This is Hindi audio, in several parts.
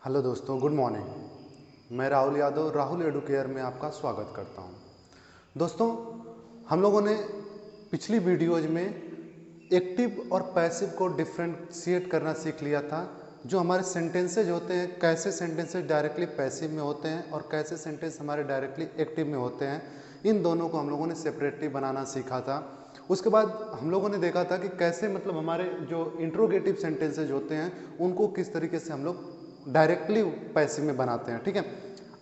हेलो दोस्तों, गुड मॉर्निंग। मैं राहुल यादव राहुल एडुकेयर में आपका स्वागत करता हूं। दोस्तों, हम लोगों ने पिछली वीडियोज में एक्टिव और पैसिव को डिफ्रेंशिएट करना सीख लिया था। जो हमारे सेंटेंसेज होते हैं, कैसे सेंटेंसेज डायरेक्टली पैसिव में होते हैं और कैसे सेंटेंस हमारे डायरेक्टली एक्टिव में होते हैं, इन दोनों को हम लोगों ने सेपरेटली बनाना सीखा था। उसके बाद हम लोगों ने देखा था कि कैसे हमारे जो इंट्रोगेटिव सेंटेंसेज होते हैं उनको किस तरीके से हम लोग डायरेक्टली पैसिव में बनाते हैं। ठीक है,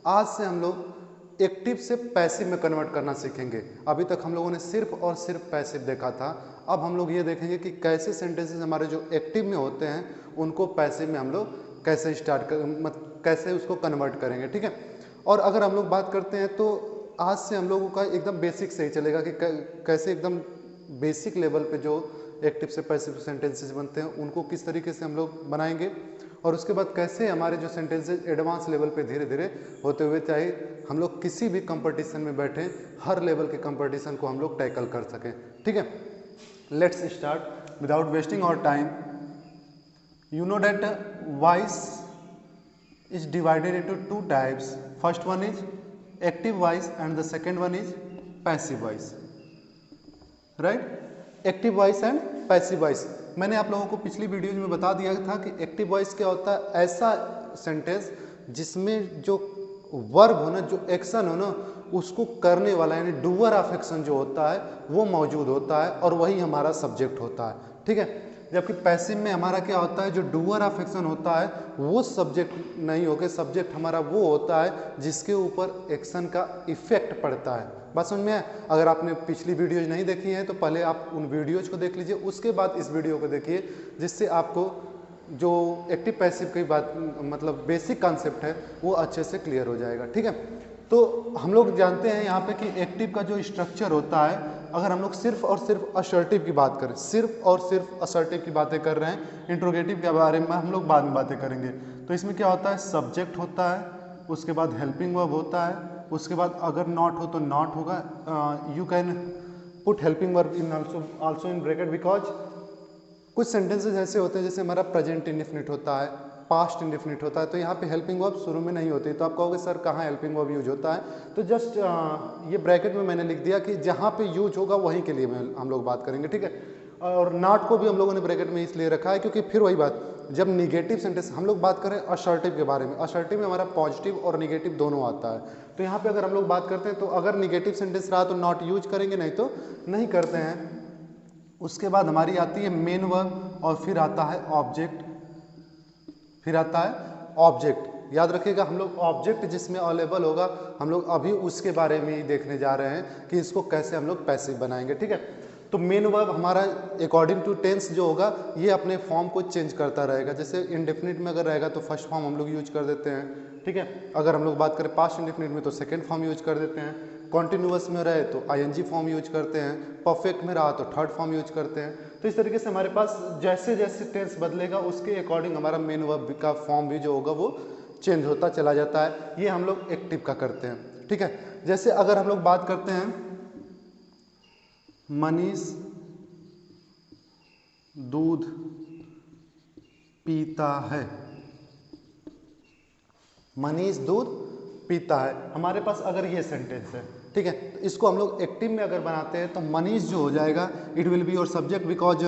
आज से हम लोग एक्टिव से पैसिव में कन्वर्ट करना सीखेंगे। अभी तक हम लोगों ने सिर्फ और सिर्फ पैसिव देखा था। अब हम लोग ये देखेंगे कि कैसे सेंटेंसेस हमारे जो एक्टिव में होते हैं उनको पैसिव में हम लोग कैसे कैसे उसको कन्वर्ट करेंगे। ठीक है, और अगर हम लोग बात करते हैं तो आज से हम लोगों का एकदम बेसिक से ही चलेगा कि कैसे एकदम बेसिक लेवल पे जो एक्टिव से पैसिव सेंटेंसेस बनते हैं उनको किस तरीके से हम लोग बनाएंगे, और उसके बाद कैसे हमारे जो सेंटेंसेस एडवांस लेवल पे धीरे धीरे होते हुए, चाहे हम लोग किसी भी कंपटीशन में बैठे, हर लेवल के कंपटीशन को हम लोग टैकल कर सकें। ठीक है, let's start without wasting our time. You know that voice is divided into two types. First one is active voice and the second one is passive voice. Right? Active voice and passive voice. मैंने आप लोगों को पिछली वीडियो में बता दिया था कि एक्टिव वॉइस क्या होता है। ऐसा सेंटेंस जिसमें जो वर्ब हो ना, जो एक्शन हो ना, उसको करने वाला यानी डूअर ऑफ एक्शन जो होता है वो मौजूद होता है और वही हमारा सब्जेक्ट होता है। ठीक है, जबकि पैसिव में हमारा क्या होता है, जो डूअर ऑफ एक्शन होता है वो सब्जेक्ट नहीं होकर सब्जेक्ट हमारा वो होता है जिसके ऊपर एक्शन का इफेक्ट पड़ता है। बात समझ में है? अगर आपने पिछली वीडियोज नहीं देखी है तो पहले आप उन वीडियोज को देख लीजिए, उसके बाद इस वीडियो को देखिए, जिससे आपको जो एक्टिव पैसिव की बात बेसिक कॉन्सेप्ट है वो अच्छे से क्लियर हो जाएगा। ठीक है, तो हम लोग जानते हैं यहाँ पे कि एक्टिव का जो स्ट्रक्चर होता है, अगर हम लोग सिर्फ और सिर्फ असर्टिव की बात करें, सिर्फ और सिर्फ असर्टिव की बातें कर रहे हैं, इंट्रोगेटिव के बारे में हम लोग बाद में बातें करेंगे। तो इसमें क्या होता है, सब्जेक्ट होता है, उसके बाद हेल्पिंग वर्ब होता है, उसके बाद अगर नॉट हो तो नॉट होगा। You can put helping verb in also in bracket, because कुछ सेंटेंसेस ऐसे होते हैं जैसे हमारा प्रेजेंट इंडेफिनिट होता है, पास्ट इंडेफिनिट होता है, तो यहाँ पे हेल्पिंग वर्ब शुरू में नहीं होती। तो आप कहोगे सर कहाँ हेल्पिंग वर्ब यूज होता है, तो जस्ट ये ब्रैकेट में मैंने लिख दिया कि जहाँ पे यूज होगा वहीं के लिए हम लोग बात करेंगे। ठीक है, और नॉट को भी हम लोगों ने ब्रैकेट में इसलिए रखा है क्योंकि फिर वही बात, जब निगेटिव सेंटेंस हम लोग बात करें असर्टिव के बारे में, असर्टिव में हमारा पॉजिटिव और निगेटिव दोनों आता है। तो यहाँ पे अगर हम लोग बात करते हैं तो अगर निगेटिव सेंटेंस रहा तो नॉट यूज करेंगे, नहीं तो नहीं करते हैं। उसके बाद हमारी आती है मेन वर्ब और फिर आता है ऑब्जेक्ट, फिर आता है ऑब्जेक्ट। याद रखिएगा, हम लोग ऑब्जेक्ट जिसमें अवेलेबल होगा हम लोग अभी उसके बारे में ही देखने जा रहे हैं कि इसको कैसे हम लोग पैसिव बनाएंगे। ठीक है, तो मेन वर्ब हमारा अकॉर्डिंग टू टेंस जो होगा ये अपने फॉर्म को चेंज करता रहेगा। जैसे इंडेफिनिट में अगर रहेगा तो फर्स्ट फॉर्म हम लोग यूज कर देते हैं। ठीक है, अगर हम लोग बात करें पास्ट इंडेफिनिट में तो सेकेंड फॉर्म यूज कर देते हैं, कॉन्टिन्यूअस में रहे तो आईएनजी फॉर्म यूज करते हैं, परफेक्ट में रहा तो थर्ड फॉर्म यूज करते हैं। तो इस तरीके से हमारे पास जैसे जैसे टेंस बदलेगा उसके अकॉर्डिंग हमारा मेन वर्ब का फॉर्म भी जो होगा वो चेंज होता चला जाता है। ये हम लोग एक्टिव का करते हैं। ठीक है, जैसे अगर हम लोग बात करते हैं मनीष दूध पीता है, मनीष दूध पीता है, हमारे पास अगर ये सेंटेंस है। ठीक है, तो इसको हम लोग एक्टिव में अगर बनाते हैं तो मनीष जो हो जाएगा it will be your subject, because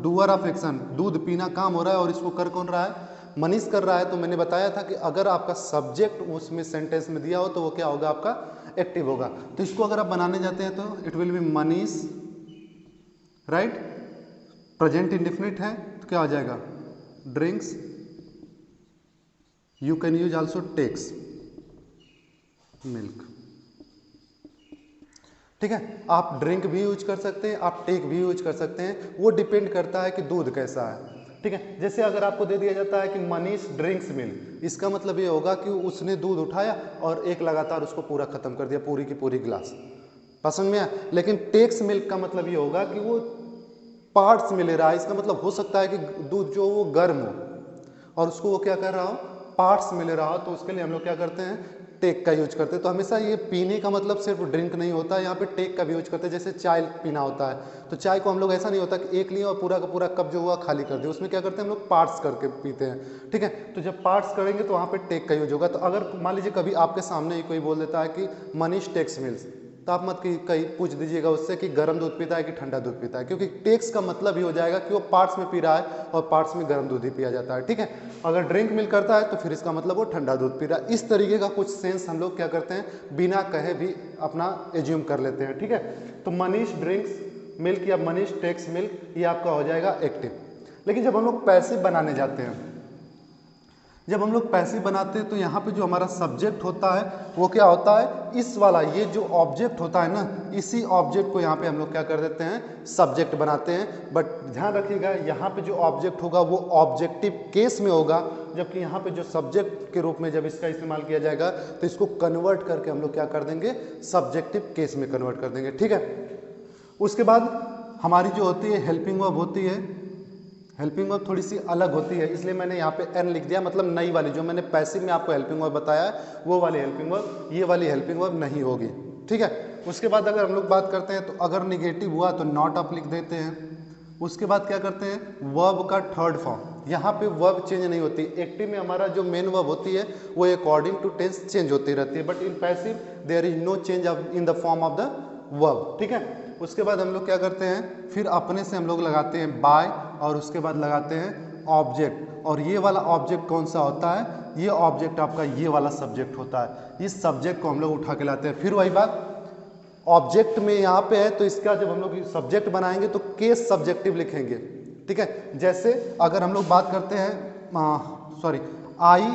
doer of action, दूध पीना काम हो रहा है और इसको कर कौन रहा है, मनीष कर रहा है। तो मैंने बताया था कि अगर आपका सब्जेक्ट उसमें सेंटेंस में दिया हो तो वो क्या होगा, आपका एक्टिव होगा। तो इसको अगर आप बनाने जाते हैं तो it will be Manish, right, present indefinite है तो क्या आ जाएगा, drinks, you can use also takes milk. ठीक है, आप ड्रिंक भी यूज कर सकते हैं, आप टेक भी यूज कर सकते हैं, वो डिपेंड करता है कि दूध कैसा है। ठीक है, जैसे अगर आपको दे दिया जाता है कि मनीष ड्रिंक्स मिल्क, इसका मतलब ये होगा कि उसने दूध उठाया और एक लगातार उसको पूरा खत्म कर दिया, पूरी की पूरी गिलास। पसंद में आया। लेकिन टेक्स मिल्क का मतलब ये होगा कि वो पार्ट्स में ले रहा है, इसका मतलब हो सकता है कि दूध जो वो गर्म हो और उसको वो क्या कर रहा हो, पार्ट्स में ले रहा हो, तो उसके लिए हम लोग क्या करते हैं, टेक का यूज करते हैं। तो हमेशा ये पीने का मतलब सिर्फ ड्रिंक नहीं होता है, यहाँ पे टेक का भी यूज करते हैं। जैसे चाय पीना होता है तो चाय को हम लोग ऐसा नहीं होता कि एक लिए और पूरा का पूरा कप जो हुआ खाली कर दिया, उसमें क्या करते हैं हम लोग पार्ट्स करके पीते हैं, ठीक है। तो जब पार्ट्स करेंगे तो वहाँ पे टेक का यूज होगा। तो अगर मान लीजिए कभी आपके सामने ही कोई बोल देता है कि मनीष टेक्स मिल्स, तो आप मत कहीं पूछ दीजिएगा उससे कि गर्म दूध पीता है कि ठंडा दूध पीता है, क्योंकि टेक्स का मतलब ही हो जाएगा कि वो पार्ट्स में पी रहा है और पार्ट्स में गर्म दूध ही पिया जाता है, ठीक है। अगर ड्रिंक मिल करता है तो फिर इसका मतलब वो ठंडा दूध पी रहा है। इस तरीके का कुछ सेंस हम लोग क्या करते हैं बिना कहे भी अपना एज्यूम कर लेते हैं, ठीक है। तो मनीष ड्रिंक्स मिल्क या मनीष टेक्स मिल्क, ये आपका हो जाएगा एक्टिव। लेकिन जब हम लोग पैसिव बनाने जाते हैं, जब हम लोग पैसिव बनाते हैं तो यहाँ पे जो हमारा सब्जेक्ट होता है वो क्या होता है, इस वाला ये जो ऑब्जेक्ट होता है ना, इसी ऑब्जेक्ट को यहाँ पे हम लोग क्या कर देते हैं, सब्जेक्ट बनाते हैं। बट ध्यान रखिएगा यहाँ पे जो ऑब्जेक्ट होगा वो ऑब्जेक्टिव केस में होगा, जबकि यहाँ पे जो सब्जेक्ट के रूप में जब इसका इस्तेमाल किया जाएगा तो इसको कन्वर्ट करके हम लोग क्या कर देंगे, सब्जेक्टिव केस में कन्वर्ट कर देंगे, ठीक है। उसके बाद हमारी जो होती है हेल्पिंग वर्ब होती है, हेल्पिंग वर्ब थोड़ी सी अलग होती है, इसलिए मैंने यहाँ पे एन लिख दिया, मतलब नई वाली जो मैंने पैसिव में आपको हेल्पिंग वर्ब बताया है वो वाली हेल्पिंग वर्ब, ये वाली हेल्पिंग वर्ब नहीं होगी, ठीक है। उसके बाद अगर हम लोग बात करते हैं तो अगर निगेटिव हुआ तो नॉट आप लिख देते हैं। उसके बाद क्या करते हैं, वर्ब का थर्ड फॉर्म, यहाँ पे वर्ब चेंज नहीं होती। एक्टिव में हमारा जो मेन वर्ब होती है वो अकॉर्डिंग टू टेंस चेंज होती रहती है, but in passive there is no change in the form of the verb, ठीक है। उसके बाद हम लोग क्या करते हैं, फिर अपने से हम लोग लगाते हैं बाय, और उसके बाद लगाते हैं ऑब्जेक्ट। और ये वाला ऑब्जेक्ट कौन सा होता है, ये ऑब्जेक्ट आपका ये वाला सब्जेक्ट होता है। इस सब्जेक्ट को हम लोग उठा के लाते हैं। फिर वही बात, ऑब्जेक्ट में यहाँ पे है तो इसका जब हम लोग सब्जेक्ट बनाएंगे तो केस सब्जेक्टिव लिखेंगे, ठीक है। जैसे अगर हम लोग बात करते हैं आई,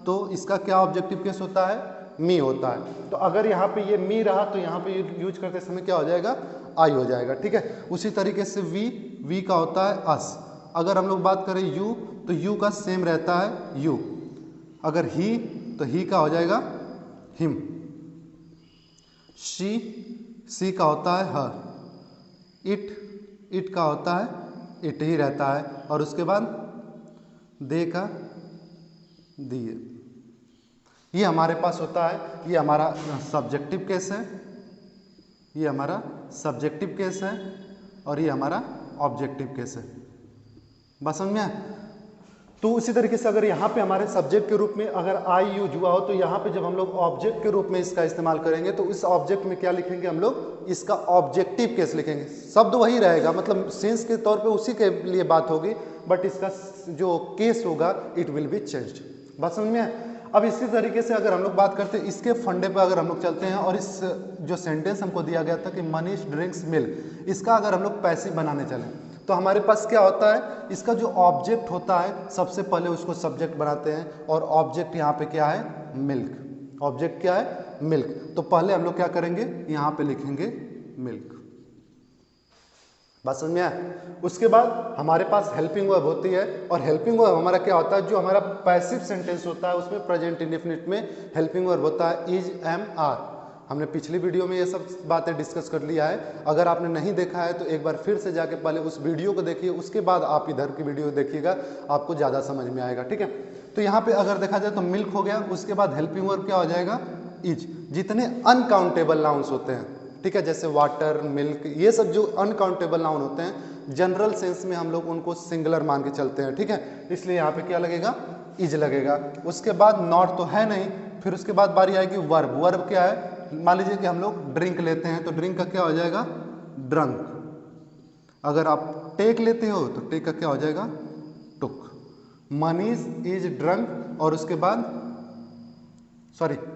तो इसका क्या ऑब्जेक्टिव केस होता है, मी होता है। तो अगर यहाँ पे ये मी रहा तो यहाँ पे यूज करते समय क्या हो जाएगा, आई हो जाएगा, ठीक है। उसी तरीके से वी का होता है अस। अगर हम लोग बात करें यू, तो यू का सेम रहता है यू। अगर ही, तो ही का हो जाएगा हिम। सी का होता है हर। इट का होता है इट ही रहता है। और उसके बाद दे का दिए। ये हमारे पास होता है, ये हमारा सब्जेक्टिव केस है, ये हमारा सब्जेक्टिव केस है, और ये हमारा ऑब्जेक्टिव केस है। बात समझ में आया? तो उसी तरीके से अगर यहाँ पे हमारे सब्जेक्ट के रूप में अगर आई यूज हुआ हो, तो यहाँ पे जब हम लोग ऑब्जेक्ट के रूप में इसका इस्तेमाल करेंगे तो इस ऑब्जेक्ट में क्या लिखेंगे हम लोग, इसका ऑब्जेक्टिव केस लिखेंगे। शब्द वही रहेगा, मतलब सेंस के तौर पे उसी के लिए बात होगी, बट इसका जो केस होगा इट विल बी चेंज्ड। बात समझ में आया? अब इसी तरीके से अगर हम लोग बात करते हैं इसके फंडे पे अगर हम लोग चलते हैं, और इस जो सेंटेंस हमको दिया गया था कि मनीष ड्रिंक्स मिल्क, इसका अगर हम लोग पैसिव बनाने चलें तो हमारे पास क्या होता है, इसका जो ऑब्जेक्ट होता है सबसे पहले उसको सब्जेक्ट बनाते हैं, और ऑब्जेक्ट यहाँ पे क्या है, मिल्क। ऑब्जेक्ट क्या है, मिल्क। तो पहले हम लोग क्या करेंगे, यहाँ पे लिखेंगे मिल्क। बात समझ में आया? उसके बाद हमारे पास हेल्पिंग वर्ब होती है, और हेल्पिंग वर्ब हमारा क्या होता है, जो हमारा पैसिव सेंटेंस होता है उसमें प्रेजेंट इंडेफिनिट में हेल्पिंग वर्ब होता है इज, एम, आर। हमने पिछली वीडियो में ये सब बातें डिस्कस कर लिया है। अगर आपने नहीं देखा है तो एक बार फिर से जाके पहले उस वीडियो को देखिए, उसके बाद आप इधर की वीडियो देखिएगा, आपको ज़्यादा समझ में आएगा, ठीक है। तो यहाँ पे अगर देखा जाए तो मिल्क हो गया, उसके बाद हेल्पिंग वर्ब क्या हो जाएगा, इज। जितने अनकाउंटेबल नाउन्स होते हैं, ठीक है, जैसे वाटर, मिल्क, ये सब जो अनकाउंटेबल नाउन होते हैं, जनरल सेंस में हम लोग उनको सिंगुलर मान के चलते हैं, ठीक है। इसलिए यहाँ पे क्या लगेगा, इज लगेगा। उसके बाद नॉट तो है नहीं, फिर उसके बाद बारी आएगी वर्ब। वर्ब क्या है, मान लीजिए कि हम लोग ड्रिंक लेते हैं तो ड्रिंक का क्या हो जाएगा, ड्रंक। अगर आप टेक लेते हो तो टेक का क्या हो जाएगा, टुक। मनीष इज ड्रंक, और उसके बाद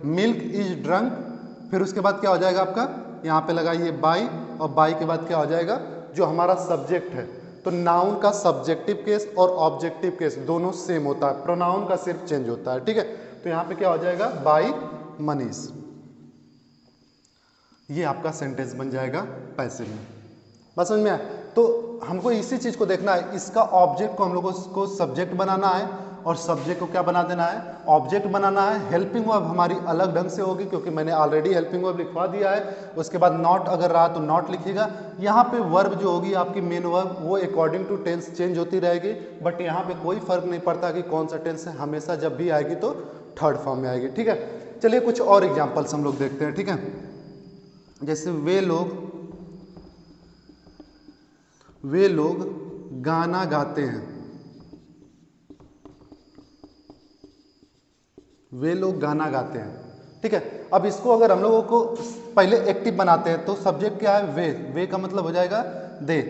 मिल्क इज ड्रंक। फिर उसके बाद क्या हो जाएगा आपका, यहाँ पे लगाइए बाई, और बाई के बाद क्या हो जाएगा, जो हमारा सब्जेक्ट है। तो नाउन का सब्जेक्टिव केस और ऑब्जेक्टिव केस दोनों सेम होता है, प्रोनाउन का सिर्फ चेंज होता है, ठीक है। तो यहाँ पे क्या हो जाएगा, बाई मनीष। ये आपका सेंटेंस बन जाएगा पैसिव में। बस समझ में आया? तो हमको इसी चीज को देखना है, इसका ऑब्जेक्ट को हम लोगों को सब्जेक्ट बनाना है, और सब्जेक्ट को क्या बना देना है, ऑब्जेक्ट बनाना है। हेल्पिंग वर्ब हमारी अलग ढंग से होगी, क्योंकि मैंने ऑलरेडी हेल्पिंग वर्ब लिखवा दिया है। उसके बाद नॉट अगर रहा तो नॉट लिखिएगा। यहाँ पे वर्ब जो होगी आपकी मेन वर्ब, वो अकॉर्डिंग टू टेंस चेंज होती रहेगी, बट यहाँ पे कोई फर्क नहीं पड़ता कि कौन सा टेंस है, हमेशा जब भी आएगी तो थर्ड फॉर्म में आएगी, ठीक है। चलिए कुछ और एग्जांपल्स हम लोग देखते हैं, ठीक है। जैसे वे लोग गाना गाते हैं, वे लोग गाना गाते हैं, ठीक है। अब इसको अगर हम लोगों को पहले एक्टिव बनाते हैं तो सब्जेक्ट क्या है, वे का मतलब हो जाएगा दे,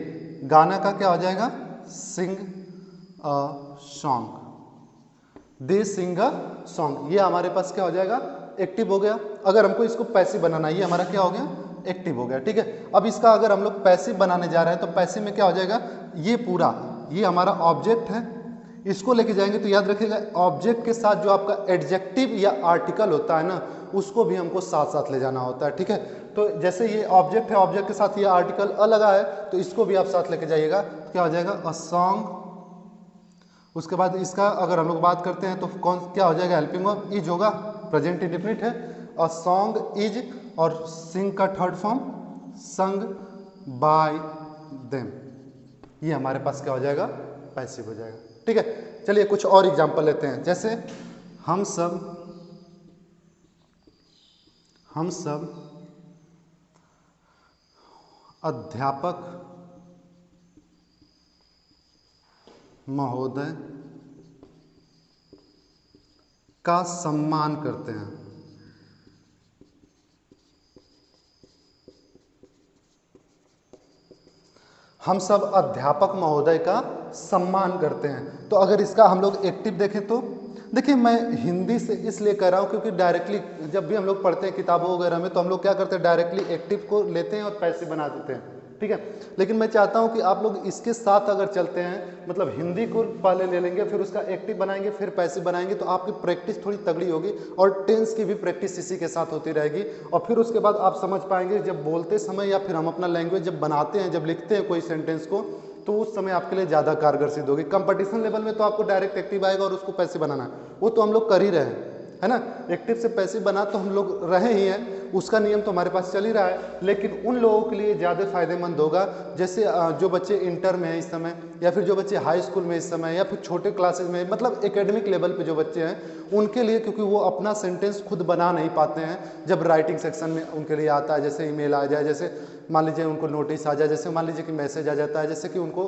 गाना का क्या हो जाएगा, सिंग a song, they Singh a song, ये हमारे पास क्या हो जाएगा, एक्टिव हो गया। अगर हमको इसको पैसिव बनाना है, ये हमारा क्या हो गया, एक्टिव हो गया, ठीक है। अब इसका अगर हम लोग पैसिव बनाने जा रहे हैं तो पैसिव में क्या हो जाएगा, ये पूरा ये हमारा ऑब्जेक्ट है, इसको लेके जाएंगे तो याद रखिएगा ऑब्जेक्ट के साथ जो आपका एडजेक्टिव या आर्टिकल होता है ना, उसको भी हमको साथ साथ ले जाना होता है, ठीक है। तो जैसे ये ऑब्जेक्ट है, ऑब्जेक्ट के साथ ये आर्टिकल अ लगा है, तो इसको भी आप साथ लेके जाइएगा, क्या हो जाएगा, अ सॉन्ग। उसके बाद इसका अगर हम लोग बात करते हैं तो कौन क्या हो जाएगा, हेल्पिंग वर्ब इज होगा, प्रेजेंट इंडेफिनिट है, अ सॉन्ग इज, और सिंग का third form sung by them, ये हमारे पास क्या हो जाएगा, पैसिव हो जाएगा, ठीक है। चलिए कुछ और एग्जांपल लेते हैं। जैसे हम सब अध्यापक महोदय का सम्मान करते हैं, हम सब अध्यापक महोदय का सम्मान करते हैं। तो अगर इसका हम लोग एक्टिव देखें तो देखिए, मैं हिंदी से इसलिए कह रहा हूँ क्योंकि डायरेक्टली जब भी हम लोग पढ़ते हैं किताबों वगैरह में तो हम लोग क्या करते हैं, डायरेक्टली एक्टिव को लेते हैं और पैसिव बना देते हैं, ठीक है। लेकिन मैं चाहता हूं कि आप लोग इसके साथ अगर चलते हैं, मतलब हिंदी को पहले ले लेंगे, फिर उसका एक्टिव बनाएंगे, फिर पैसिव बनाएंगे, तो आपकी प्रैक्टिस थोड़ी तगड़ी होगी और टेंस की भी प्रैक्टिस इसी के साथ होती रहेगी। और फिर उसके बाद आप समझ पाएंगे जब बोलते समय या फिर हम अपना लैंग्वेज जब बनाते हैं, जब लिखते हैं कोई सेंटेंस को, तो उस समय आपके लिए ज़्यादा कारगर सिद्ध होगी। कंपटीशन लेवल में तो आपको डायरेक्ट एक्टिव आएगा और उसको पैसिव बनाना है, वो तो हम लोग कर ही रहे हैं, है ना। एक्टिव से पैसिव बना तो हम लोग रहे ही हैं, उसका नियम तो हमारे पास चल ही रहा है। लेकिन उन लोगों के लिए ज़्यादा फायदेमंद होगा जैसे जो बच्चे इंटर में हैं इस समय, या फिर जो बच्चे हाई स्कूल में इस समय, या फिर छोटे क्लासेस में, मतलब एकेडमिक लेवल पे जो बच्चे हैं उनके लिए, क्योंकि वो अपना सेंटेंस खुद बना नहीं पाते हैं। जब राइटिंग सेक्शन में उनके लिए आता है, जैसे ईमेल आ जाए, जैसे मान लीजिए उनको नोटिस आ जाए, जैसे मान लीजिए कि मैसेज आ जाता है, जैसे कि उनको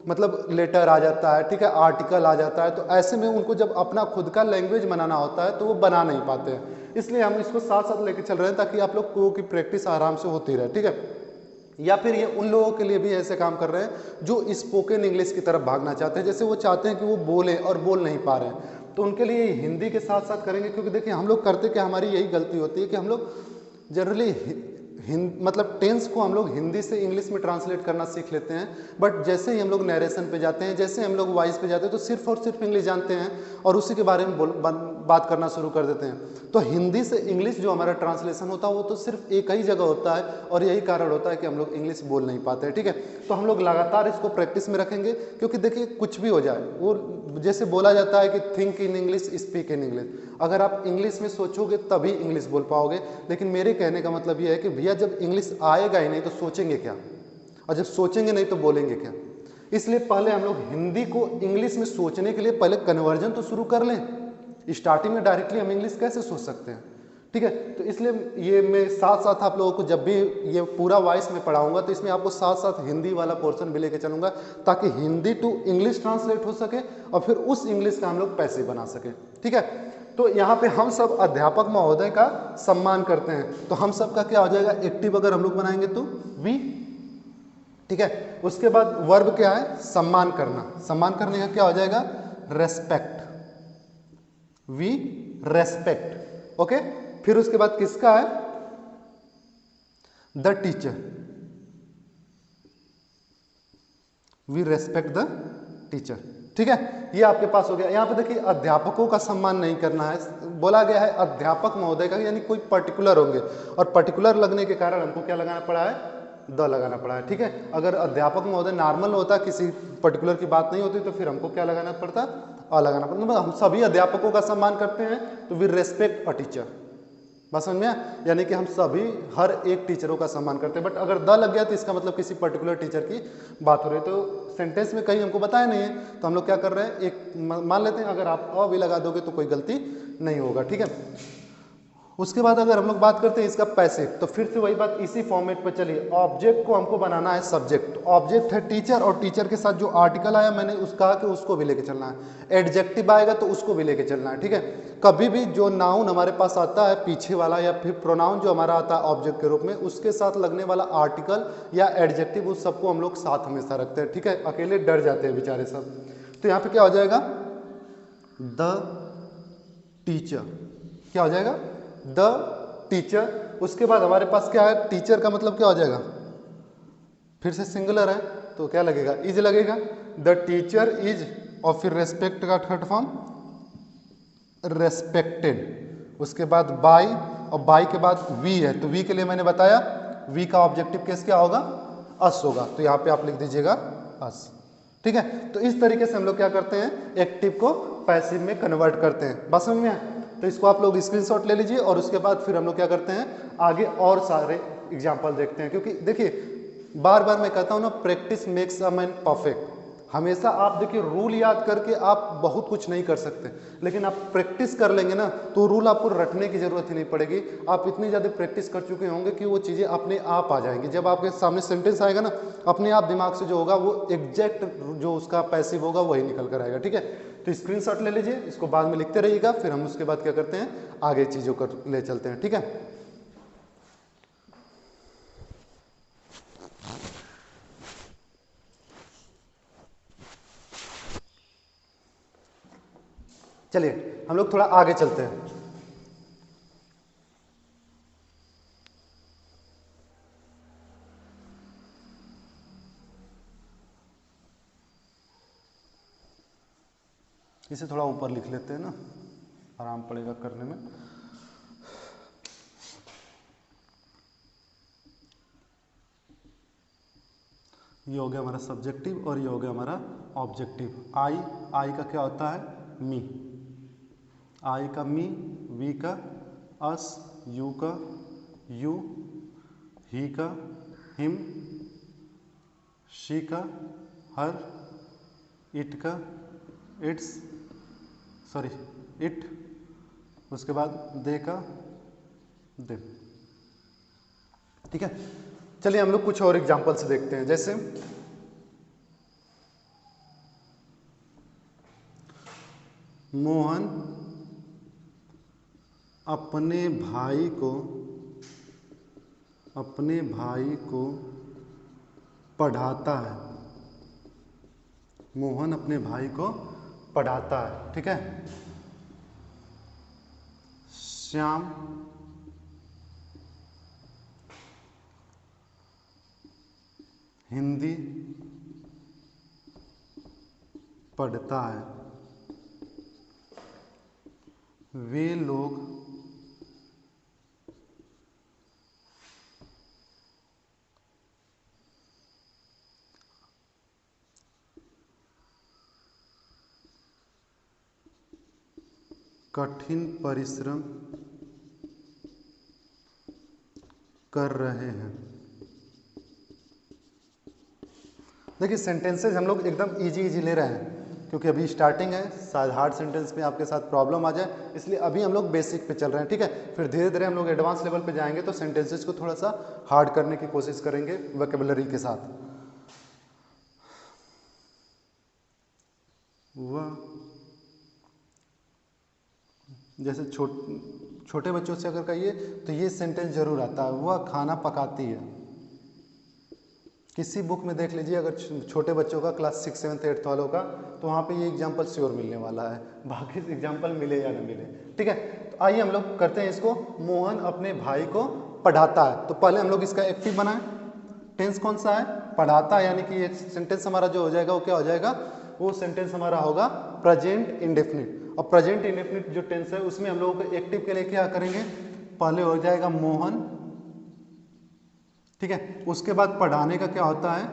मतलब लेटर आ जाता है, ठीक है, आर्टिकल आ जाता है, तो ऐसे में उनको जब अपना खुद का लैंग्वेज बनाना होता है तो वो बना नहीं पाते हैं। इसलिए हम इसको साथ साथ लेके चल रहे हैं ताकि आप लोग की प्रैक्टिस आराम से होती रहे, ठीक है। या फिर ये उन लोगों के लिए भी ऐसे काम कर रहे हैं जो स्पोकन इंग्लिश की तरफ भागना चाहते हैं, जैसे वो चाहते हैं कि वो बोले और बोल नहीं पा रहे हैं, तो उनके लिए हिंदी के साथ साथ करेंगे। क्योंकि देखिए हम लोग करते क्या, हमारी यही गलती होती है कि हम लोग जनरली मतलब टेंस को हम लोग हिंदी से इंग्लिश में ट्रांसलेट करना सीख लेते हैं, बट जैसे ही हम लोग नरेशन पे जाते हैं, जैसे हम लोग वॉइस पे जाते हैं, तो सिर्फ और सिर्फ इंग्लिश जानते हैं और उसी के बारे में बात करना शुरू कर देते हैं। तो हिंदी से इंग्लिश जो हमारा ट्रांसलेशन होता है वो तो सिर्फ एक ही जगह होता है, और यही कारण होता है कि हम लोग इंग्लिश बोल नहीं पाते हैं, ठीक है। तो हम लोग लगातार इसको प्रैक्टिस में रखेंगे, क्योंकि देखिए कुछ भी हो जाए, वो जैसे बोला जाता है कि think in English speak in English, अगर आप इंग्लिश में सोचोगे तभी इंग्लिश बोल पाओगे। लेकिन मेरे कहने का मतलब ये है कि भैया जब इंग्लिश आएगा ही नहीं तो सोचेंगे क्या, और जब सोचेंगे नहीं तो बोलेंगे क्या। इसलिए पहले हम लोग हिंदी को इंग्लिश में सोचने के लिए पहले कन्वर्जन तो शुरू कर लें। स्टार्टिंग में डायरेक्टली हम इंग्लिश कैसे सोच सकते हैं, ठीक है। तो इसलिए ये मैं साथ साथ आप लोगों को जब भी ये पूरा वॉइस में पढ़ाऊंगा तो इसमें आपको साथ साथ हिंदी वाला पोर्शन भी लेके चलूंगा, ताकि हिंदी टू इंग्लिश ट्रांसलेट हो सके और फिर उस इंग्लिश का हम लोग पैसिव बना सके, ठीक है। तो यहाँ पे हम सब अध्यापक महोदय का सम्मान करते हैं, तो हम सब का क्या हो जाएगा, एक्टिव अगर हम लोग बनाएंगे तो वी, ठीक है। उसके बाद वर्ब क्या है, सम्मान करना, सम्मान करने का क्या हो जाएगा, रेस्पेक्ट, वी रेस्पेक्ट, ओके। फिर उसके बाद किसका है, the teacher, we respect the teacher, ठीक है। ये आपके पास हो गया। यहाँ पे देखिए अध्यापकों का सम्मान नहीं करना है, बोला गया है अध्यापक महोदय का, यानी कोई पर्टिकुलर होंगे, और पर्टिकुलर लगने के कारण हमको क्या लगाना पड़ा है, द लगाना पड़ा है, ठीक है। अगर अध्यापक महोदय नॉर्मल होता, किसी पर्टिकुलर की बात नहीं होती, तो फिर हमको क्या लगाना पड़ता, अ लगाना पड़ता। मतलब हम सभी अध्यापकों का सम्मान करते हैं तो वी रेस्पेक्ट अ टीचर, बात समझ में, यानी कि हम सभी हर एक टीचरों का सम्मान करते हैं। बट अगर द लग गया तो इसका मतलब किसी पर्टिकुलर टीचर की बात हो रही है। तो सेंटेंस में कहीं हमको बताया नहीं है, तो हम लोग क्या कर रहे हैं, एक मान लेते हैं, अगर आप अ भी लगा दोगे तो कोई गलती नहीं होगा, ठीक है। उसके बाद अगर हम लोग बात करते हैं इसका पैसिव, तो फिर से वही बात इसी फॉर्मेट पर चलिए। ऑब्जेक्ट को हमको बनाना है सब्जेक्ट, ऑब्जेक्ट है टीचर और टीचर के साथ जो आर्टिकल आया मैंने कहा कि उसको भी लेके चलना है। एडजेक्टिव आएगा तो उसको भी लेके चलना है, ठीक है। कभी भी जो नाउन हमारे पास आता है पीछे वाला या फिर प्रोनाउन जो हमारा आता है ऑब्जेक्ट के रूप में, उसके साथ लगने वाला आर्टिकल या एडजेक्टिव, उस सबको हम लोग साथ हमेशा रखते हैं, ठीक है। अकेले डर जाते हैं बेचारे सब। तो यहाँ पे क्या हो जाएगा, द टीचर, क्या हो जाएगा, द टीचर। उसके बाद हमारे पास क्या है, टीचर का मतलब क्या हो जाएगा, फिर से सिंगुलर है तो क्या लगेगा, इज लगेगा, द टीचर इज, और फिर रेस्पेक्ट का थर्ड फॉर्म रेस्पेक्टेड। उसके बाद बाय, और बाय के बाद वी है, तो वी के लिए मैंने बताया वी का ऑब्जेक्टिव केस क्या होगा, अस होगा, तो यहाँ पे आप लिख दीजिएगा अस, ठीक है। तो इस तरीके से हम लोग क्या करते हैं, एक्टिव को पैसिव में कन्वर्ट करते हैं। बस समझ में आया? तो इसको आप लोग स्क्रीनशॉट ले लीजिए और उसके बाद फिर हम लोग क्या करते हैं, आगे और सारे एग्जाम्पल देखते हैं। क्योंकि देखिए बार बार मैं कहता हूँ ना, practice makes a man perfect. हमेशा आप देखिए रूल याद करके आप बहुत कुछ नहीं कर सकते, लेकिन आप प्रैक्टिस कर लेंगे ना तो रूल आपको रटने की जरूरत ही नहीं पड़ेगी। आप इतनी ज़्यादा प्रैक्टिस कर चुके होंगे कि वो चीज़ें अपने आप आ जाएंगी। जब आपके सामने सेंटेंस आएगा ना, अपने आप दिमाग से जो होगा वो एग्जैक्ट जो उसका पैसिव होगा वही निकल कर आएगा, ठीक है। तो स्क्रीनशॉट ले लीजिए, इसको बाद में लिखते रहिएगा, फिर हम उसके बाद क्या करते हैं, आगे चीज़ों को ले चलते हैं, ठीक है। चलिए हम लोग थोड़ा आगे चलते हैं। इसे थोड़ा ऊपर लिख लेते हैं ना, आराम पड़ेगा करने में। ये हो गया हमारा सब्जेक्टिव और ये हो गया हमारा ऑब्जेक्टिव। आई, आई का क्या होता है, मी, आई का मी, वी का अस, यू का यू, ही का हिम, शी का हर, इट का इट्स, सॉरी इट, उसके बाद दे का दे, ठीक है। चलिए हम लोग कुछ और एग्जांपल्स देखते हैं। जैसे मोहन अपने भाई को पढ़ाता है, मोहन अपने भाई को पढ़ाता है, ठीक है। श्याम हिंदी पढ़ता है, वे लोग कठिन परिश्रम कर रहे हैं। देखिए सेंटेंसेज हम लोग एकदम इजी ले रहे हैं क्योंकि अभी स्टार्टिंग है, शायद हार्ड सेंटेंस में आपके साथ प्रॉब्लम आ जाए, इसलिए अभी हम लोग बेसिक पे चल रहे हैं, ठीक है। फिर धीरे धीरे हम लोग एडवांस लेवल पे जाएंगे तो सेंटेंसेज को थोड़ा सा हार्ड करने की कोशिश करेंगे वोकैबुलरी के साथ। वह, जैसे छोटे बच्चों से अगर कहिए तो ये सेंटेंस जरूर आता है, वह खाना पकाती है। किसी बुक में देख लीजिए अगर छोटे बच्चों का क्लास 6, 7, 8 वालों का, तो वहाँ पे ये एग्जाम्पल श्योर मिलने वाला है, बाकी एग्जाम्पल मिले या न मिले, ठीक है। तो आइए हम लोग करते हैं इसको। मोहन अपने भाई को पढ़ाता है, तो पहले हम लोग इसका एक्टिव बनाएं। टेंस कौन सा है, पढ़ाता है, यानी कि ये सेंटेंस हमारा जो हो जाएगा वो क्या हो जाएगा, वो सेंटेंस हमारा होगा प्रेजेंट इंडेफिनिट। और प्रेजेंट इंडेफिनिट जो टेंस है उसमें हम लोगों को एक्टिव के लिए क्या करेंगे, पहले हो जाएगा मोहन, ठीक है। उसके बाद पढ़ाने का क्या होता है,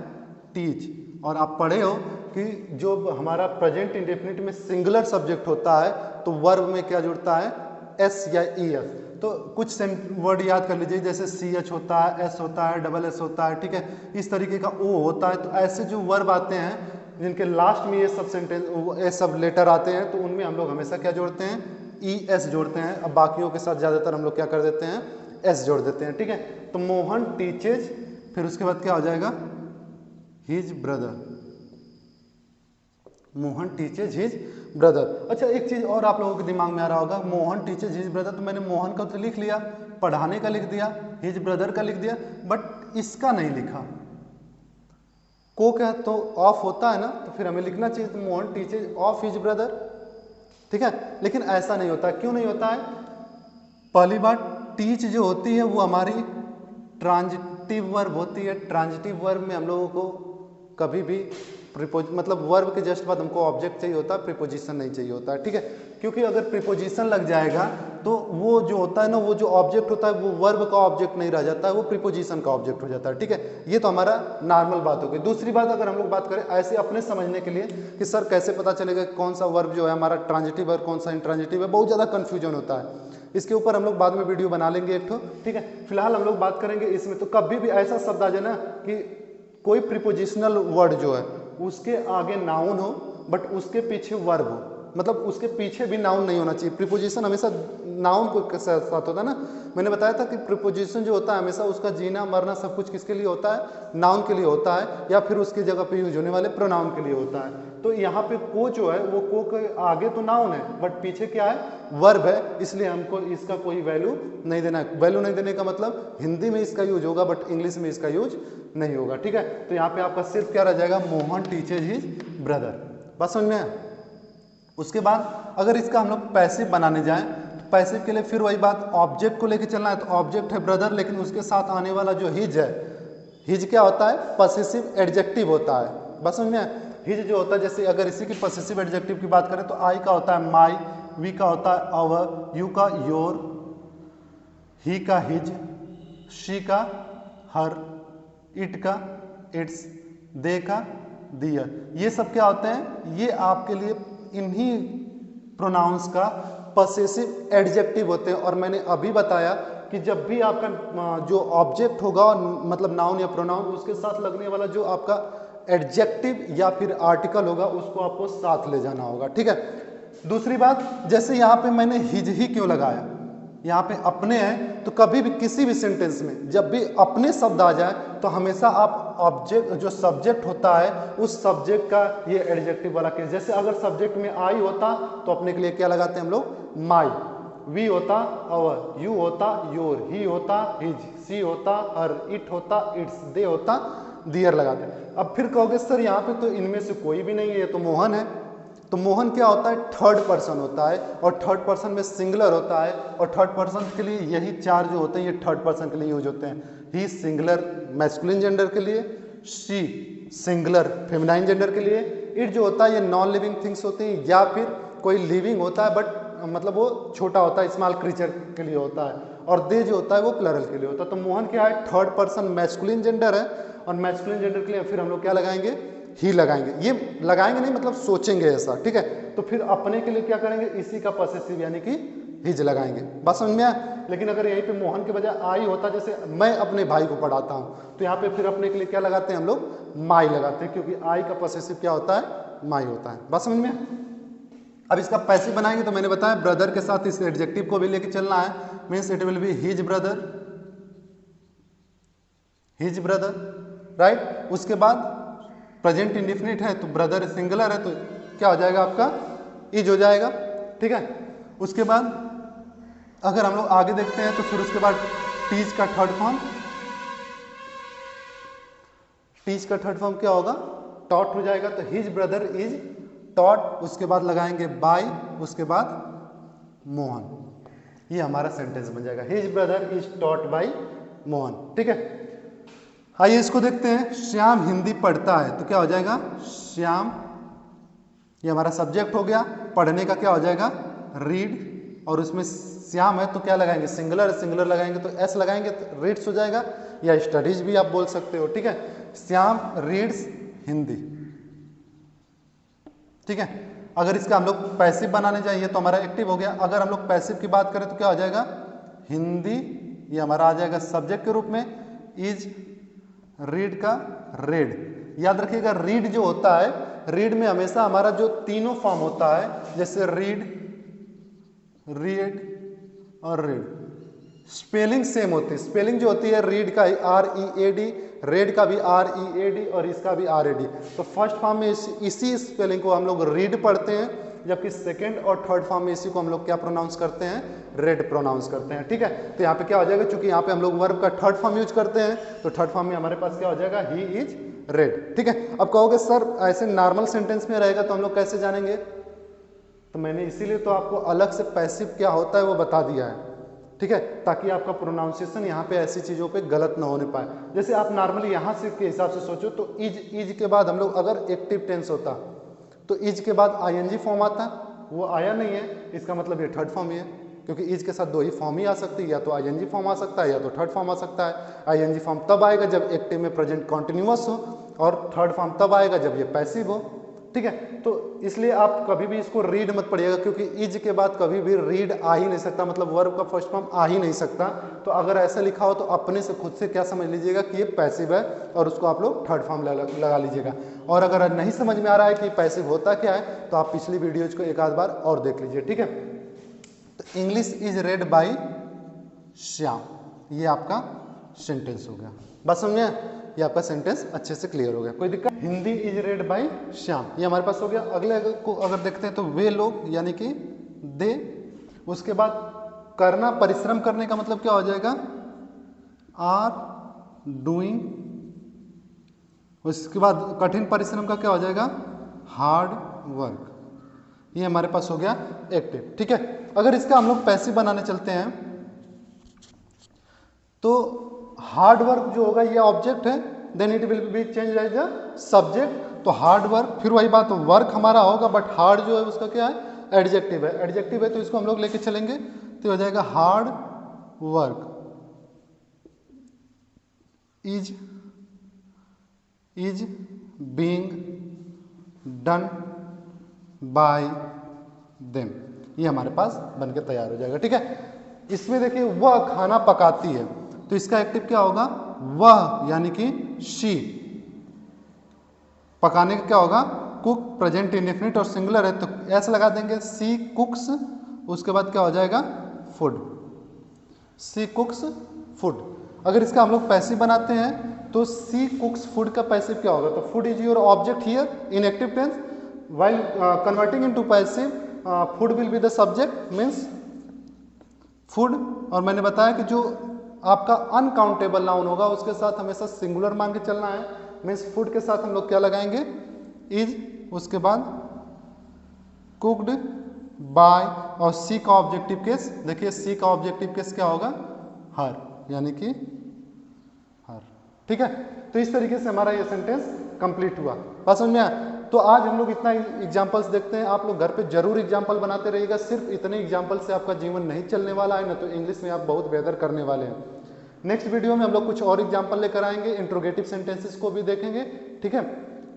टीच। और आप पढ़े हो कि जो हमारा प्रेजेंट इंडेफिनिट में सिंगुलर सब्जेक्ट होता है तो वर्ब में क्या जुड़ता है, एस या ई एस। तो कुछ वर्ड याद कर लीजिए, जैसे सी एच होता है, एस होता है, डबल एस होता है, ठीक है, इस तरीके का ओ होता है। तो ऐसे जो वर्ब आते हैं जिनके लास्ट में ये सब सेंटेंस, ये सब लेटर आते हैं, तो उनमें हम लोग हमेशा क्या जोड़ते हैं, ES जोड़ते हैं। अब बाकियों के साथ ज़्यादातर हम लोग क्या कर देते हैं, S जोड़ देते हैं, ठीक है। तो मोहन टीचेज, फिर उसके बाद क्या हो जाएगा, his brother, Mohan teaches his brother. अच्छा, एक चीज और आप लोगों के दिमाग में आ रहा होगा, मोहन टीचेज हिज ब्रदर, तो मैंने मोहन का तो लिख लिया, पढ़ाने का लिख दिया, हिज ब्रदर का लिख दिया, बट इसका नहीं लिखा। को क्या तो ऑफ होता है ना, तो फिर हमें लिखना चाहिए तो Mohan teaches of his brother, ठीक है। लेकिन ऐसा नहीं होता, क्यों नहीं होता है? पहली बात, टीच जो होती है वो हमारी ट्रांजिटिव वर्ब होती है। ट्रांजिटिव वर्ब में हम लोगों को कभी भी मतलब वर्ब के जस्ट बाद हमको ऑब्जेक्ट चाहिए होता है, प्रीपोजिशन नहीं चाहिए होता है, ठीक है। क्योंकि अगर प्रीपोजिशन लग जाएगा तो वो जो होता है ना, वो जो ऑब्जेक्ट होता है वो वर्ब का ऑब्जेक्ट नहीं रह जाता है, वो प्रीपोजिशन का ऑब्जेक्ट हो जाता है, ठीक है। ये तो हमारा नॉर्मल बात हो गई। दूसरी बात, अगर हम लोग बात करें ऐसे अपने समझने के लिए कि सर कैसे पता चलेगा कौन सा वर्ब जो है हमारा ट्रांजिटिव और कौन सा इंट्रांजिटिव है, बहुत ज़्यादा कन्फ्यूजन होता है। इसके ऊपर हम लोग बाद में वीडियो बना लेंगे एक ठो, ठीक है। फिलहाल हम लोग बात करेंगे इसमें। तो कभी भी ऐसा शब्द आ जाए ना कि कोई प्रीपोजिशनल वर्ड जो है उसके आगे नाउन हो बट उसके पीछे वर्ब हो, मतलब उसके पीछे भी नाउन नहीं होना चाहिए। प्रीपोजिशन हमेशा नाउन को साथ होता है ना। मैंने बताया था कि प्रीपोजिशन जो होता है हमेशा उसका जीना मरना सब कुछ किसके लिए होता है, नाउन के लिए होता है, या फिर उसकी जगह पे यूज होने वाले प्रोनाउन के लिए होता है। तो यहाँ पे को जो है वो को के आगे तो नाउन है बट पीछे क्या है, वर्ब है, इसलिए हमको इसका कोई वैल्यू नहीं देना है। वैल्यू नहीं देने का मतलब हिंदी में इसका यूज होगा बट इंग्लिश में इसका यूज नहीं होगा, ठीक है। तो यहाँ पे आपका सिर्फ क्या रह जाएगा, मोहन टीचेज हिज ब्रदर, बस समझ में आया। उसके बाद अगर इसका हम लोग पैसिव बनाने जाएं तो पैसिव के लिए फिर वही बात, ऑब्जेक्ट को लेके चलना है। तो ऑब्जेक्ट है ब्रदर, लेकिन उसके साथ आने वाला जो हिज है, हिज क्या होता है, पॉसेसिव एडजेक्टिव होता है, बस समझ में आया। हिज जो होता है, जैसे अगर इसी की पॉसेसिव एडजेक्टिव की बात करें तो आई का होता है माई, वी का होता है अवर, यू का योर, ही का हिज, शी का हर, इट का इट्स, दे का दियर। ये सब क्या होते हैं, ये आपके लिए इन्हीं प्रोनाउंस का पॉसेसिव एडजेक्टिव होते हैं। और मैंने अभी बताया कि जब भी आपका जो ऑब्जेक्ट होगा, मतलब नाउन या प्रोनाउन, उसके साथ लगने वाला जो आपका एडजेक्टिव या फिर आर्टिकल होगा उसको आपको साथ ले जाना होगा, ठीक है। दूसरी बात, जैसे यहाँ पे मैंने हिज ही क्यों लगाया, यहाँ पे अपने हैं, तो कभी भी किसी भी सेंटेंस में जब भी अपने शब्द आ जाए तो हमेशा आप ऑब्जेक्ट जो सब्जेक्ट होता है उस सब्जेक्ट का ये एडजेक्टिव वाला केस, जैसे अगर सब्जेक्ट में आई होता तो अपने के लिए क्या लगाते हैं हम लोग, माई, वी होता अवर, यू होता योर, ही होता हिज, सी होता हर, इट होता इट्स, दे होता दियर लगाते हैं। अब फिर कहोगे सर यहाँ पे तो इनमें से कोई भी नहीं है, ये तो मोहन है। तो मोहन क्या होता है, थर्ड पर्सन होता है, और थर्ड पर्सन में सिंगुलर होता है, और थर्ड पर्सन के लिए यही चार जो होते हैं ये थर्ड पर्सन के लिए यूज होते हैं। ही सिंगुलर मैस्कुलिन जेंडर के लिए, शी सिंगुलर फेमिनाइन जेंडर के लिए, इट जो होता है ये नॉन लिविंग थिंग्स होते हैं या फिर कोई लिविंग होता है बट मतलब वो छोटा होता है, स्मॉल क्रीचर के लिए होता है, और दे जो होता है वो प्लरल के लिए होता है। तो मोहन क्या है, थर्ड पर्सन मैस्कुलिन जेंडर है, और मैस्कुलिन जेंडर के लिए फिर हम लोग क्या लगाएंगे, ही लगाएंगे। ये लगाएंगे नहीं मतलब सोचेंगे ऐसा, ठीक है। तो फिर अपने के लिए क्या करेंगे, इसी का पॉसेसिव यानी कि हिज लगाएंगे, बस समझ में आया। लेकिन अगर यहीं पे मोहन के बजाय आई होता, जैसे मैं अपने भाई को पढ़ाता हूँ, तो यहाँ पे फिर अपने के लिए क्या लगाते हैं हम लोग, माई लगाते हैं, क्योंकि आई का पॉसेसिव क्या होता है, माई होता है, बस समझ में। अब इसका पैसिव बनाएंगे तो मैंने बताया ब्रदर के साथ इस एडजेक्टिव को भी लेके चलना है, means it will be his brother, his brother, right. उसके बाद प्रेजेंट इंडिफिनिट है तो ब्रदर सिंगुलर है तो क्या हो जाएगा आपका, इज हो जाएगा, ठीक है। उसके बाद अगर हम लोग आगे देखते हैं तो फिर उसके बाद टीच का थर्ड फॉर्म, टीच का थर्ड फॉर्म क्या होगा, टॉट हो जाएगा। तो हिज ब्रदर इज टॉट, उसके बाद लगाएंगे बाय, उसके बाद मोहन, ये हमारा सेंटेंस बन जाएगा, his brother is taught by Mohan, ठीक है। आइए इसको देखते हैं, श्याम हिंदी पढ़ता है तो क्या हो जाएगा, श्याम, ये हमारा सब्जेक्ट हो गया, पढ़ने का क्या हो जाएगा, रीड, और उसमें श्याम है तो क्या लगाएंगे, सिंगुलर, सिंगुलर लगाएंगे तो एस लगाएंगे तो रीड्स हो जाएगा, या स्टडीज भी आप बोल सकते हो, ठीक है। श्याम रीड्स हिंदी, ठीक है। अगर इसका हम लोग पैसिव बनाने जाइए तो हमारा एक्टिव हो गया। अगर हम लोग पैसिव की बात करें तो क्या हो जाएगा, हिंदी, ये हमारा आ जाएगा सब्जेक्ट के रूप में, इज रीड का रेड। याद रखिएगा रीड जो होता है, रीड में हमेशा हमारा जो तीनों फॉर्म होता है, जैसे रीड, रीड और रीड, स्पेलिंग सेम होती है। स्पेलिंग जो होती है रीड का READ, रेड का भी READ और इसका भी RAD। तो फर्स्ट फॉर्म में इसी स्पेलिंग को हम लोग रीड पढ़ते हैं, जबकि सेकंड और थर्ड फॉर्म में इसी को हम लोग क्या प्रोनाउंस करते हैं, रेड प्रोनाउंस करते हैं। ठीक है, तो यहाँ पे क्या हो जाएगा, चूंकि यहाँ पे हम लोग वर्ब का थर्ड फॉर्म यूज करते हैं, तो थर्ड फॉर्म में हमारे पास क्या हो जाएगा, ही इज रेड। ठीक है, अब कहोगे सर ऐसे नॉर्मल सेंटेंस में रहेगा तो हम लोग कैसे जानेंगे, तो मैंने इसीलिए तो आपको अलग से पैसिव क्या होता है वो बता दिया है। ठीक है, ताकि आपका प्रोनाउंसिएशन यहाँ पे ऐसी चीज़ों पे गलत ना होने पाए। जैसे आप नॉर्मली यहाँ से के हिसाब से सोचो तो इज के बाद हम लोग अगर एक्टिव टेंस होता तो इज के बाद ING फॉर्म आता, वो आया नहीं है, इसका मतलब ये थर्ड फॉर्म ही है, क्योंकि इज के साथ दो ही फॉर्म ही आ सकती है, या तो ING फॉर्म आ सकता है या तो थर्ड फॉर्म आ सकता है। ING फॉर्म तब आएगा जब एक्टिव में प्रेजेंट कॉन्टिन्यूअस हो, और थर्ड फॉर्म तब आएगा जब ये पैसिव हो। ठीक है, तो इसलिए आप कभी भी इसको रीड मत पढ़िएगा, क्योंकि इज के बाद कभी भी रीड आ ही नहीं सकता, मतलब वर्ब का फर्स्ट फॉर्म आ ही नहीं सकता। तो अगर ऐसा लिखा हो तो अपने से खुद से क्या समझ लीजिएगा कि ये पैसिव है, और उसको आप लोग थर्ड फॉर्म लगा लीजिएगा। और अगर नहीं समझ में आ रहा है कि पैसिव होता क्या है, तो आप पिछली वीडियोज को एक आध बार और देख लीजिए। ठीक है, तो English is red by Shyam, ये आपका सेंटेंस हो गया। बस समझ में, ये आपका सेंटेंस अच्छे से क्लियर हो गया, कोई दिक्कत। Hindi is read by Shyam, ये हमारे पास हो गया। अगले को अगर देखते हैं तो वे लोग यानी कि दे, उसके बाद करना, परिश्रम करने का मतलब क्या हो जाएगा, आर डूइंग। उसके बाद कठिन परिश्रम का क्या हो जाएगा, हार्ड वर्क। ये हमारे पास हो गया एक्टिव। ठीक है, अगर इसका हम लोग पैसिव बनाने चलते हैं तो हार्ड वर्क जो होगा ये ऑब्जेक्ट है, then it will be change as a subject. तो हार्ड वर्क, फिर वही बात, वर्क हमारा होगा बट हार्ड जो है उसका क्या है, एडजेक्टिव है। एडजेक्टिव है तो इसको हम लोग लेके चलेंगे तो हो जाएगा hard work is being done by them, ये हमारे पास बनके तैयार हो जाएगा। ठीक है, इसमें देखिए वह खाना पकाती है, तो इसका एक्टिव क्या होगा, वह यानी कि शी। पकाने का क्या होगा, कुक, प्रेजेंट इंडेफिनिट और सिंगुलर है तो ऐसा लगा देंगे सी कुक्स, उसके बाद क्या हो जाएगा, फूड, सी कुक्स फूड। अगर इसका हम लोग पैसिव बनाते हैं तो सी कुक्स फूड का पैसिव क्या होगा, तो food is your object here in active tense, while converting into passive food will be the subject, means food. और मैंने बताया कि जो आपका अनकाउंटेबल नाउन होगा उसके साथ हमेशा सिंगुलर मान के चलना है, मीन्स फूड के साथ हम लोग क्या लगाएंगे, इज, उसके बाद कुक्ड बाय, और सी का ऑब्जेक्टिव केस, देखिए सी का ऑब्जेक्टिव केस क्या होगा, हर, यानी कि हर। ठीक है, तो इस तरीके से हमारा ये सेंटेंस कंप्लीट हुआ। बात समझ में आया? तो आज हम लोग इतना एग्जाम्पल्स देखते हैं, आप लोग घर पे जरूर एग्जाम्पल बनाते रहिएगा। सिर्फ इतने एग्जाम्पल से आपका जीवन नहीं चलने वाला है ना, तो इंग्लिश में आप बहुत बेहतर करने वाले हैं। नेक्स्ट वीडियो में हम लोग कुछ और एग्जाम्पल लेकर आएंगे, इंट्रोगेटिव सेंटेंसेस को भी देखेंगे। ठीक है,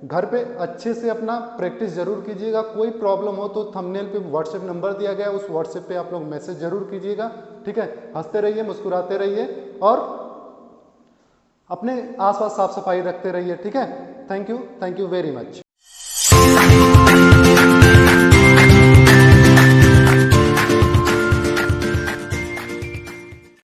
घर पे अच्छे से अपना प्रैक्टिस जरूर कीजिएगा। कोई प्रॉब्लम हो तो थंबनेल पे व्हाट्सएप नंबर दिया गया है, उस व्हाट्सएप पे आप लोग मैसेज जरूर कीजिएगा। ठीक है, हंसते रहिए, मुस्कुराते रहिए और अपने आसपास साफ सफाई रखते रहिए। ठीक है, थैंक यू वेरी मच।